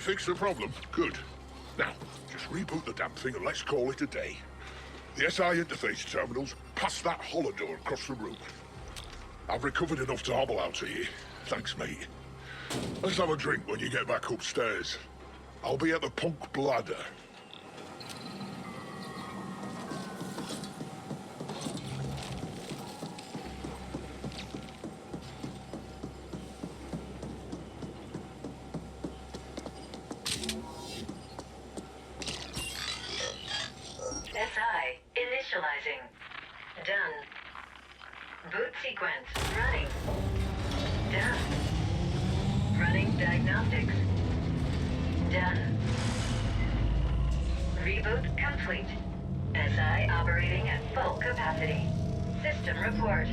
fixed the problem? Good. Now, just reboot the damn thing and let's call it a day. The SI interface terminal's past that hollow door across the room. I've recovered enough to hobble out of here. Thanks, mate. Let's have a drink when you get back upstairs. I'll be at the Punk Bladder. SI initializing. Done. Boot sequence running. Done. Running diagnostics. Done. Reboot complete. SI operating at full capacity. System report.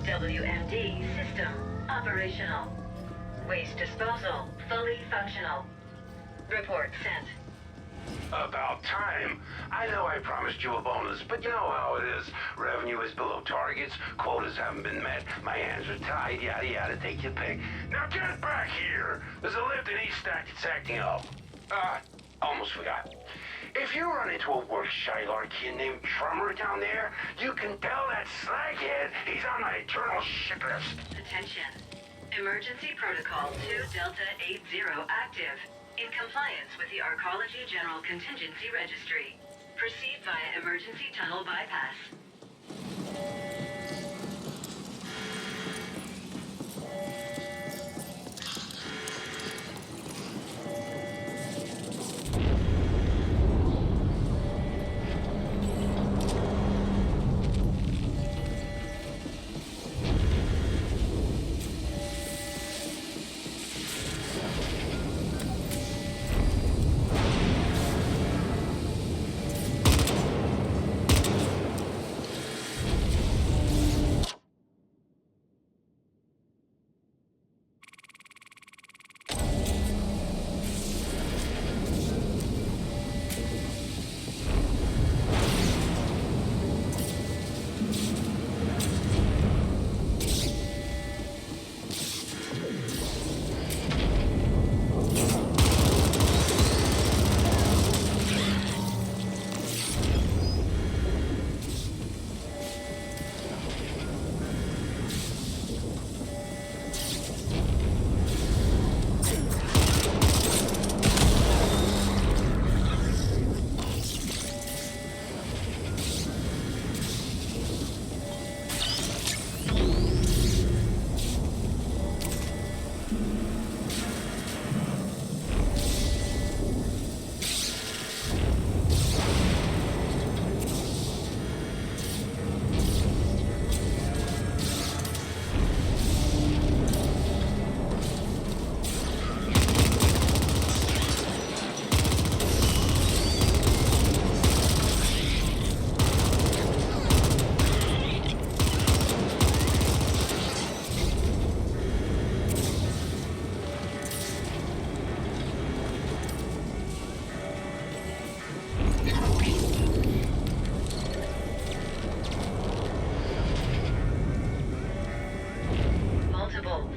WMD system operational. Waste disposal fully functional. Report sent. About time. I know I promised you a bonus, but you know how it is. Revenue is below targets, quotas haven't been met, my hands are tied, yada yada, take your pick. Now get back here! There's a lift in East Stack that's acting up. Almost forgot. If you run into a work-shy Larkian named Trummer down there, you can tell that slaghead he's on my eternal shit list. Attention. Emergency Protocol 2 Delta 80 active. In compliance with the Arcology General Contingency Registry. Proceed via emergency tunnel bypass.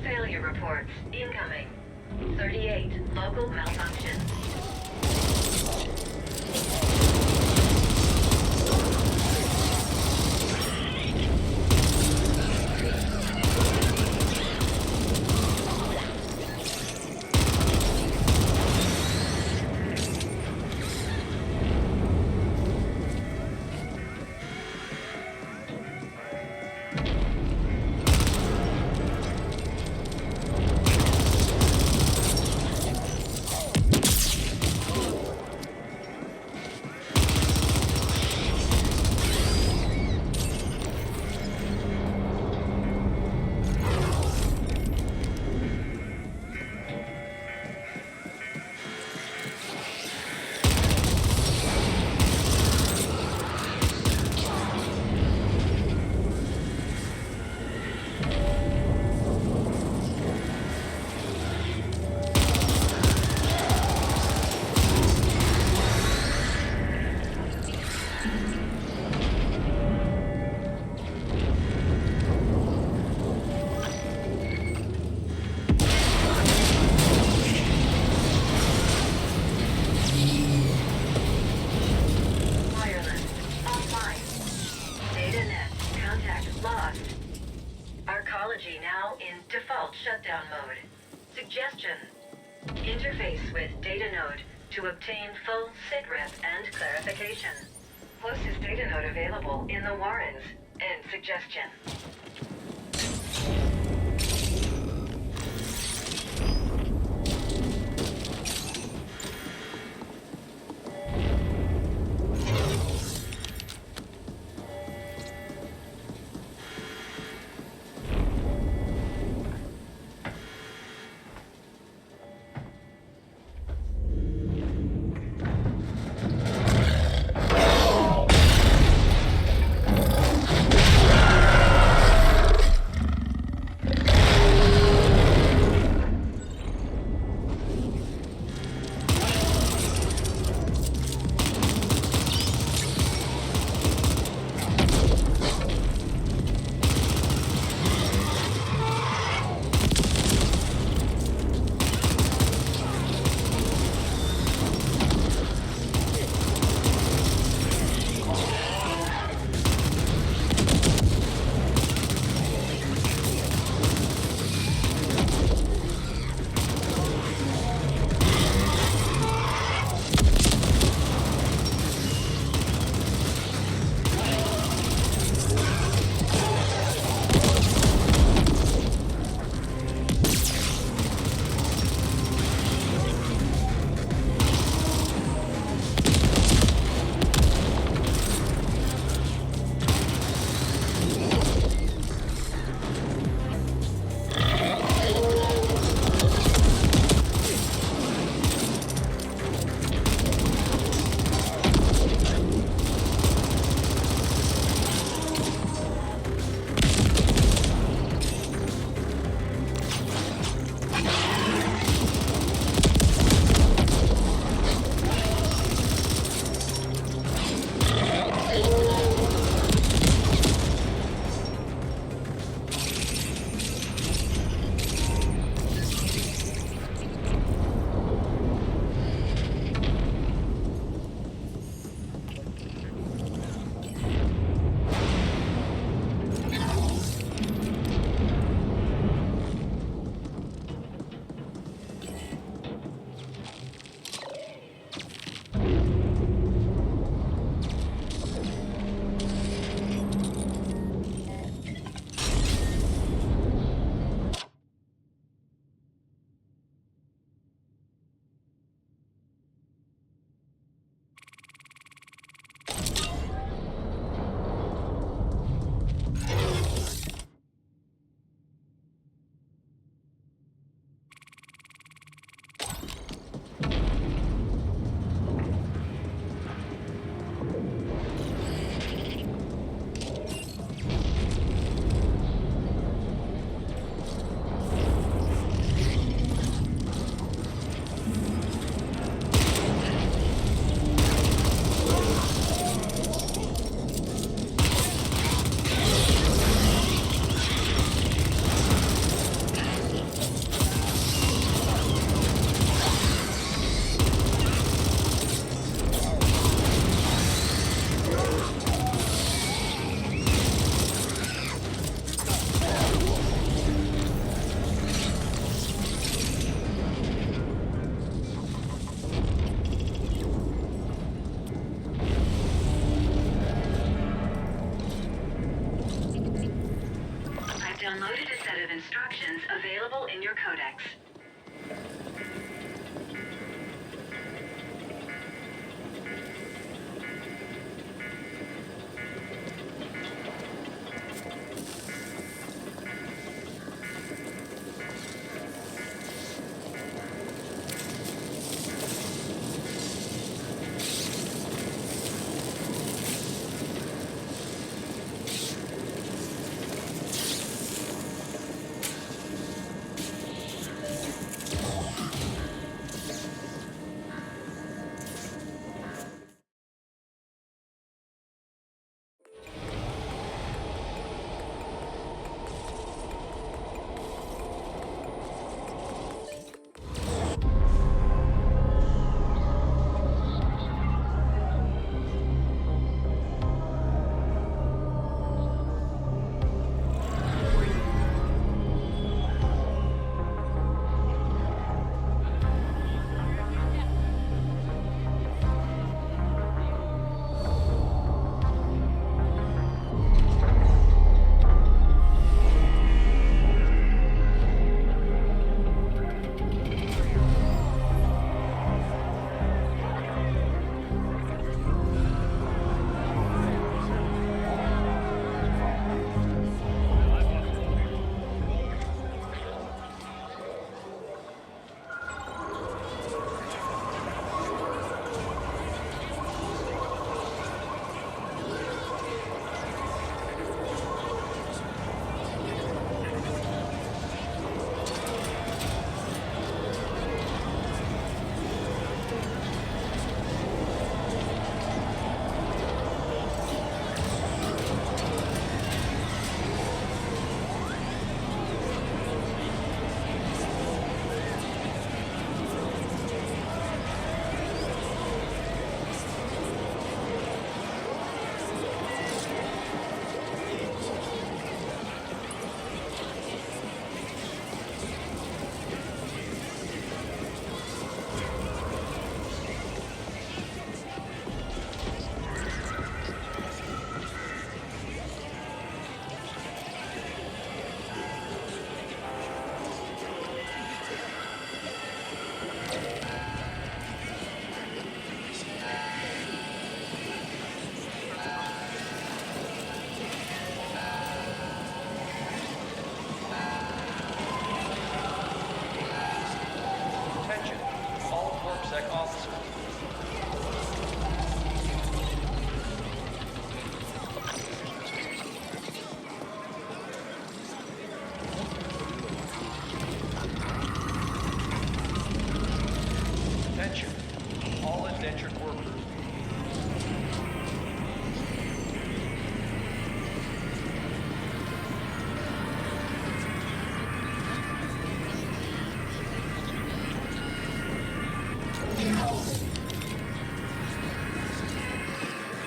Failure reports incoming. 38 local malfunctions. shutdown mode. Suggestion. Interface with data node to obtain full sitrep and clarification. Closest data node available in the Warrens. End suggestion. Downloaded a set of instructions available in your codex.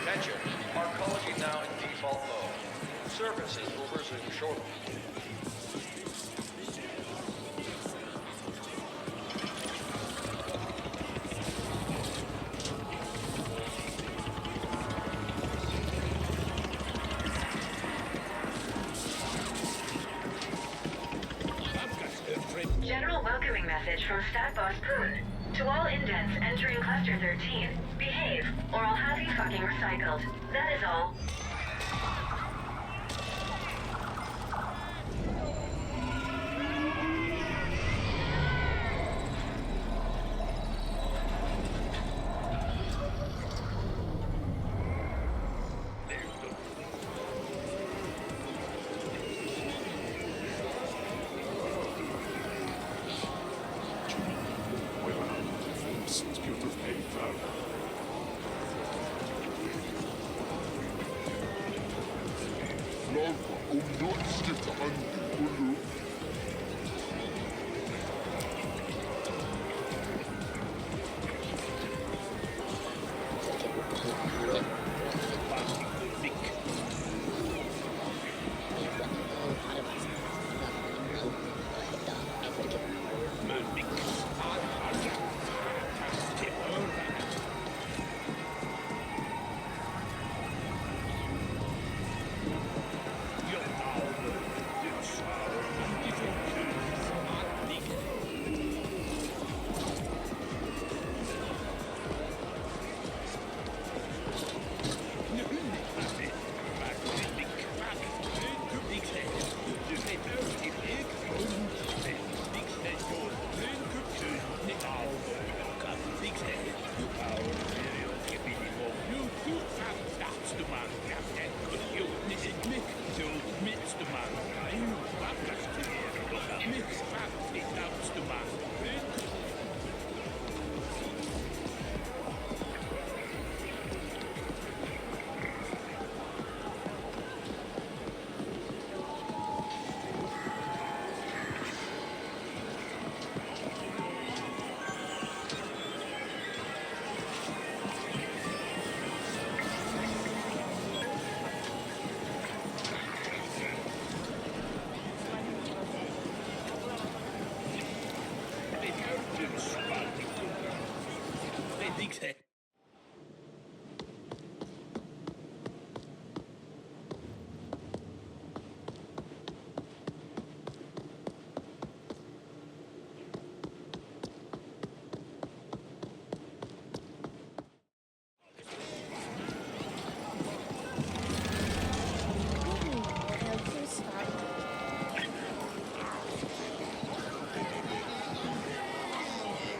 Attention, arcology now in default mode. Services will resume shortly. General welcoming message from Stat Boss Poon. To all indents entering Cluster 13, behave, or I'll have you fucking recycled. That is all.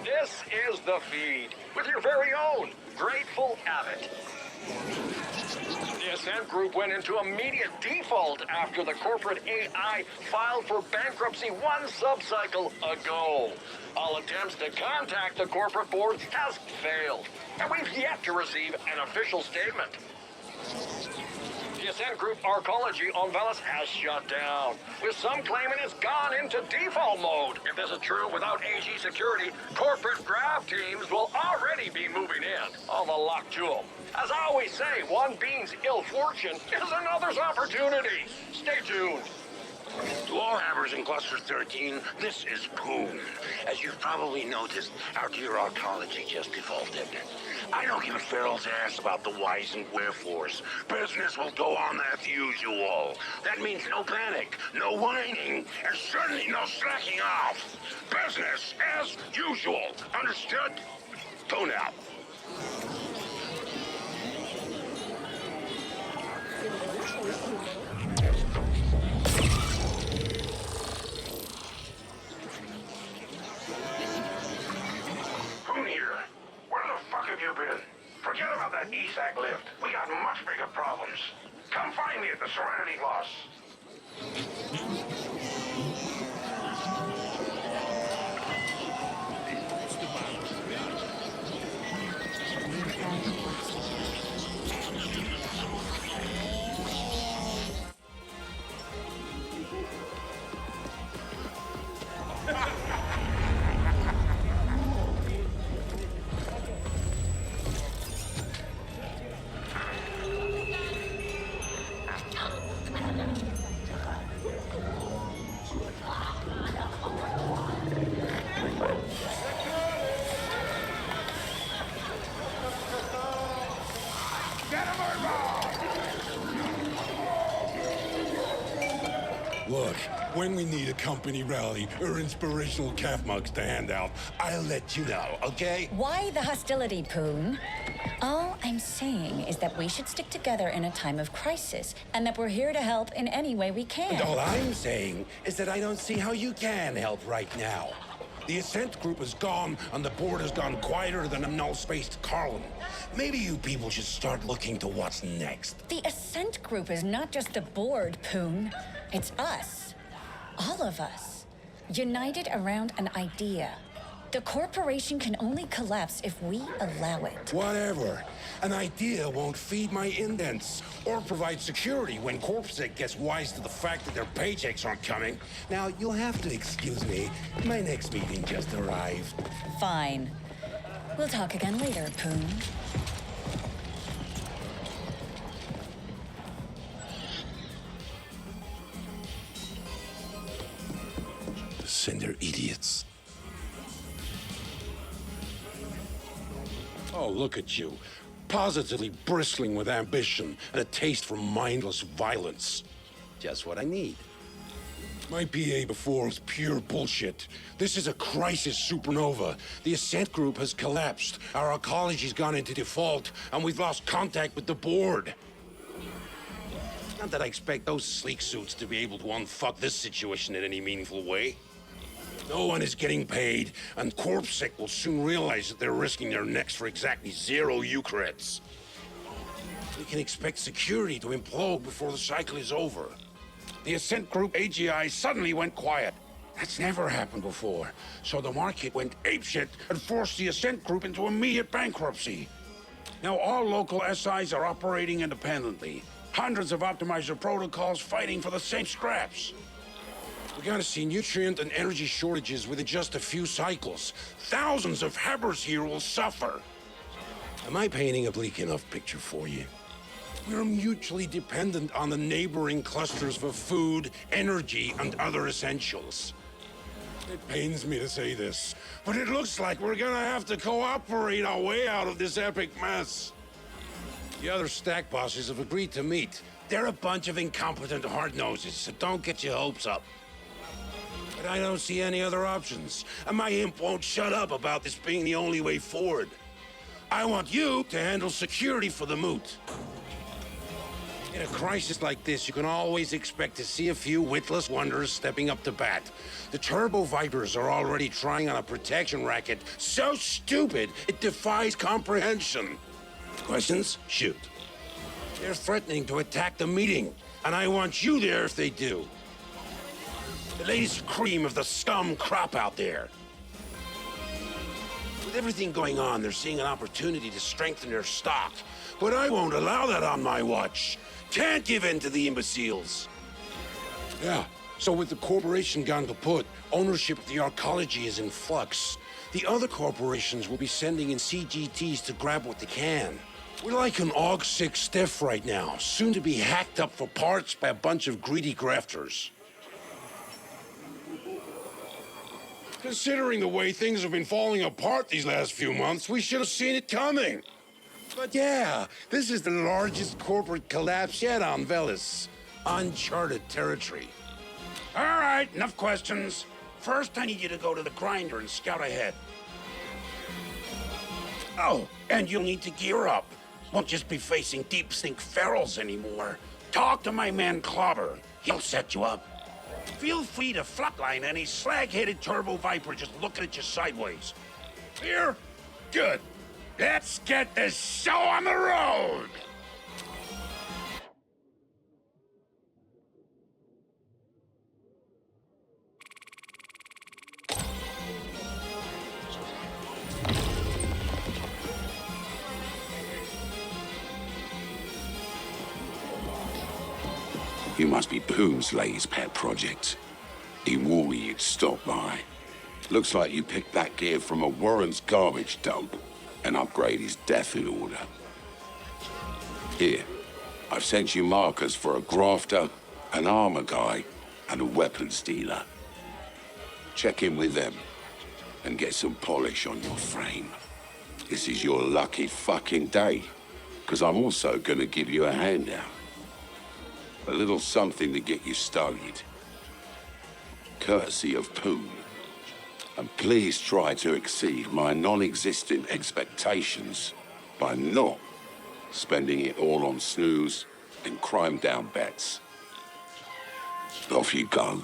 This is the feed with your very own Grateful Abbott. The Ascent Group went into immediate default after the corporate AI filed for bankruptcy one sub-cycle ago. All attempts to contact the corporate board has failed, and we've yet to receive an official statement. The Ascent Group arcology on Velis has shut down, with some claiming it's gone into default mode. If this is true, without AG security, corporate grab teams will already be moving in. All the luck to them. As I always say, one being's ill fortune is another's opportunity. Stay tuned. To all hammers in Cluster 13, this is Poon. As you've probably noticed, our dear arcology just defaulted. I don't give a feral's ass about the whys and wherefores. Business will go on as usual. That means no panic, no whining, and certainly no slacking off. Business as usual. Understood? Tune out. Have you been? Forget about that ESAC lift. We got much bigger problems. Come find me at the Serenity Loss. When we need a company rally or inspirational calf mugs to hand out, I'll let you know, okay? Why the hostility, Poon? All I'm saying is that we should stick together in a time of crisis, and that we're here to help in any way we can. And all I'm saying is that I don't see how you can help right now. The Ascent group is gone, and the board has gone quieter than a null-spaced Carlin. Maybe you people should start looking to what's next. The Ascent group is not just the board, Poon. It's us. All of us. United around an idea. The corporation can only collapse if we allow it. Whatever. An idea won't feed my indents or provide security when CorpSec gets wise to the fact that their paychecks aren't coming. Now, you'll have to excuse me. My next meeting just arrived. Fine. We'll talk again later, Poon. Cinder idiots. Oh, look at you. Positively bristling with ambition and a taste for mindless violence. Just what I need. My PA before was pure bullshit. This is a crisis supernova. The Ascent group has collapsed. Our ecology's gone into default, and we've lost contact with the board. Not that I expect those sleek suits to be able to unfuck this situation in any meaningful way. No one is getting paid, and CorpSec will soon realize that they're risking their necks for exactly 0 Eucreds. We can expect security to implode before the cycle is over. The Ascent Group AGI suddenly went quiet. That's never happened before. So the market went apeshit and forced the Ascent Group into immediate bankruptcy. Now all local SIs are operating independently. Hundreds of optimizer protocols fighting for the same scraps. We're gonna see nutrient and energy shortages within just a few cycles. Thousands of Hebbers here will suffer. Am I painting a bleak enough picture for you? We're mutually dependent on the neighboring clusters for food, energy, and other essentials. It pains me to say this, but it looks like we're gonna have to cooperate our way out of this epic mess. The other stack bosses have agreed to meet. They're a bunch of incompetent hard-noses, so don't get your hopes up. But I don't see any other options, and my imp won't shut up about this being the only way forward. I want you to handle security for the moot. In a crisis like this, you can always expect to see a few witless wonders stepping up to bat. The Turbo Vipers are already trying on a protection racket so stupid it defies comprehension. Questions? Shoot. They're threatening to attack the meeting, and I want you there if they do. The latest cream of the scum crop out there. With everything going on, they're seeing an opportunity to strengthen their stock. But I won't allow that on my watch. Can't give in to the imbeciles. Yeah, so with the corporation gone kaput, ownership of the arcology is in flux. The other corporations will be sending in CGTs to grab what they can. We're like an AUG-6 stiff right now, soon to be hacked up for parts by a bunch of greedy grafters. Considering the way things have been falling apart these last few months, we should have seen it coming. But yeah, this is the largest corporate collapse yet on Velis. Uncharted territory. All right, enough questions. First, I need you to go to the grinder and scout ahead. Oh, and you'll need to gear up. Won't just be facing deep sink ferals anymore. Talk to my man Clobber. He'll set you up. Feel free to flatline any slag-headed Turbo Viper just looking at you sideways. Here? Good. Let's get this show on the road! You must be Poon's latest pet project. He warned me you'd stop by. Looks like you picked that gear from a Warren's garbage dump. An upgrade is death in order. Here, I've sent you markers for a grafter, an armor guy, and a weapons dealer. Check in with them and get some polish on your frame. This is your lucky fucking day, because I'm also gonna give you a handout. A little something to get you started. courtesy of Poon. And please try to exceed my non-existent expectations by not spending it all on snooze and crime-down bets. Off you go.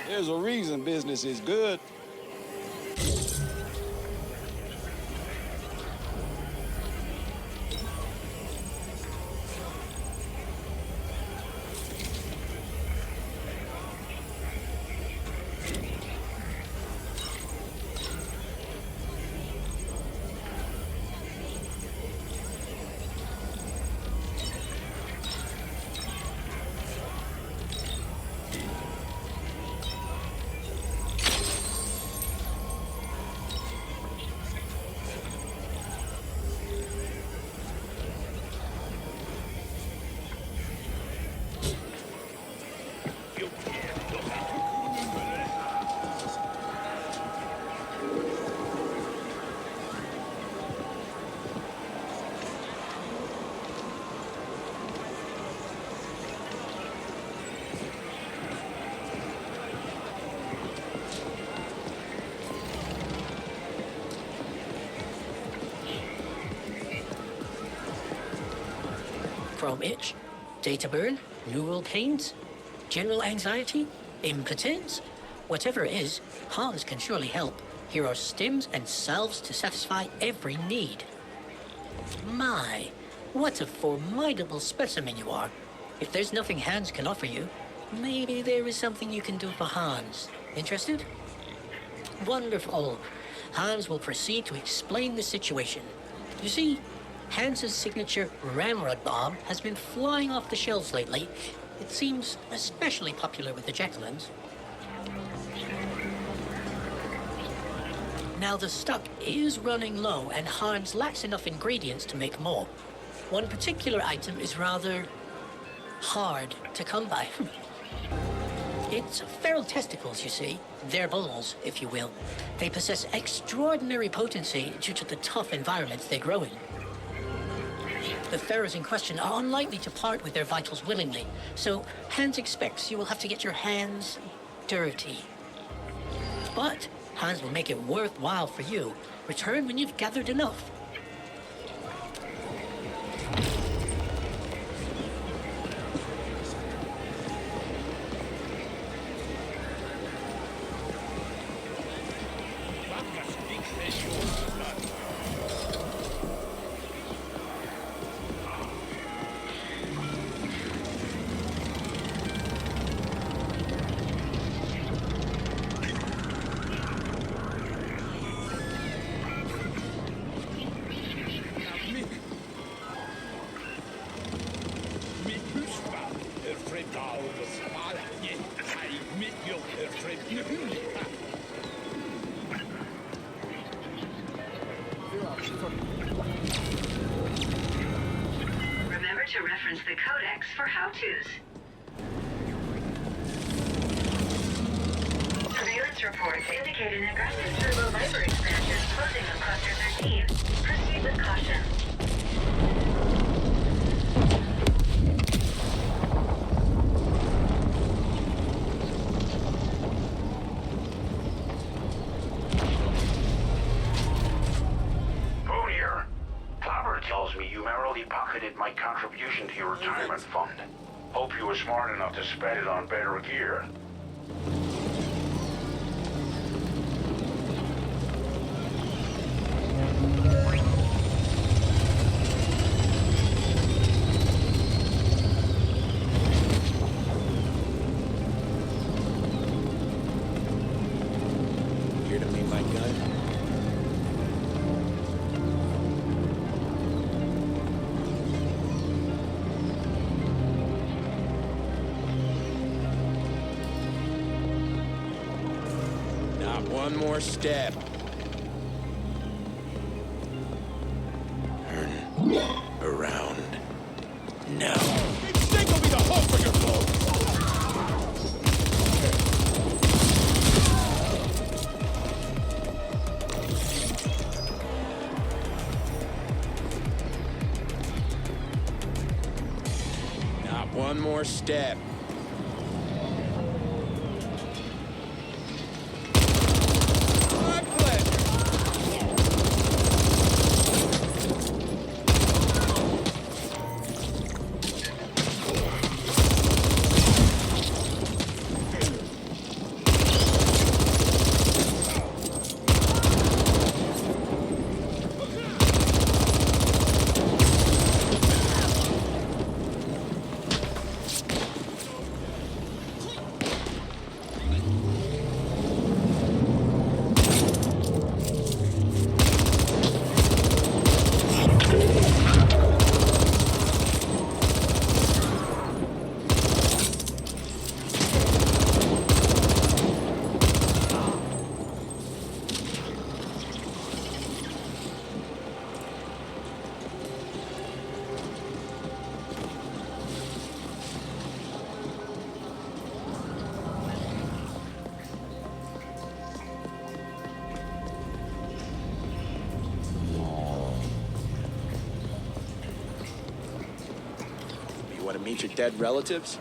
There's a reason business is good. Chrome itch, data burn, neural pains, general anxiety, impotence. Whatever it is, Hans can surely help. Here are stims and salves to satisfy every need. My, what a formidable specimen you are. If there's nothing Hans can offer you, maybe there is something you can do for Hans. Interested? Wonderful. Hans will proceed to explain the situation. You see, Hans's signature ramrod bomb has been flying off the shelves lately. It seems especially popular with the Jacquelines. Now the stock is running low and Hans lacks enough ingredients to make more. One particular item is rather hard to come by. It's feral testicles, you see. They're balls, if you will. They possess extraordinary potency due to the tough environments they grow in. The pharaohs in question are unlikely to part with their vitals willingly, so Hans expects you will have to get your hands dirty. But Hans will make it worthwhile for you. Return when you've gathered enough. reference the codex for how-tos. Surveillance reports indicate an aggressive turbo viper expansion closing on Cluster 13. Proceed with caution. Boone here. Clobber tells me you merrily pocketed my contribution to your retirement fund. Hope you were smart enough to spend it on better gear. Here to meet my gun? Not one more step. Turn around now. Think will be the hope for your blow. Not one more step. My pleasure. You want to meet your dead relatives?